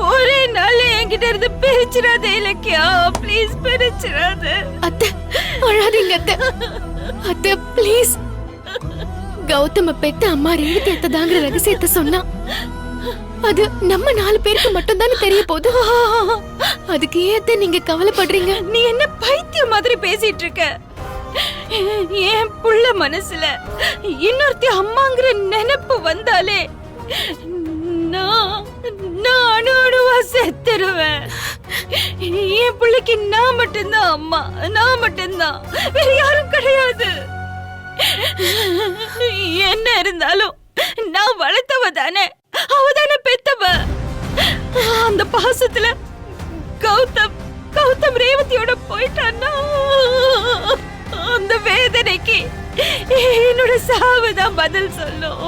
ஒரே நாள் என்கிட்ட இருந்து பிரிச்சிடாத இலக்கியா, ப்ளீஸ் பிரிச்சிடாத. அத்தை அழாதீங்க அத்தை. அத்தை ப்ளீஸ். கௌதம பெத்த அம்மா ரேவதி அத்தை தாங்கிற ரகசியத்தை சொன்னா அது நம்ம 4 பேருக்கு மட்டும் தானே தெரிய போகுது. அதுக்கு ஏத்த நீங்க கவலைப்படுறீங்க? நீ என்ன பைத்தியம் மாதிரி பேசிட்டு இருக்க? என் புள்ள மனசுல இன்னொருத்தி அம்மாங்கிற நினைப்பு வந்தாலே நான் அணுவா செத்துருவேன். என் பிள்ளைக்கு நான் மட்டும்தான் அம்மா, நான் மட்டும்தான், வேற யாரும் கிடையாது. என்ன இருந்தாலும் நான் வளர்த்தவ தானே, அவதானே பெத்தவ. அந்த பாசத்துல கௌதம் ரேவதியோட போயிட்டான்னா அந்த வேதனைக்கு என்னோட சாவுதான் பதில் சொல்லும்.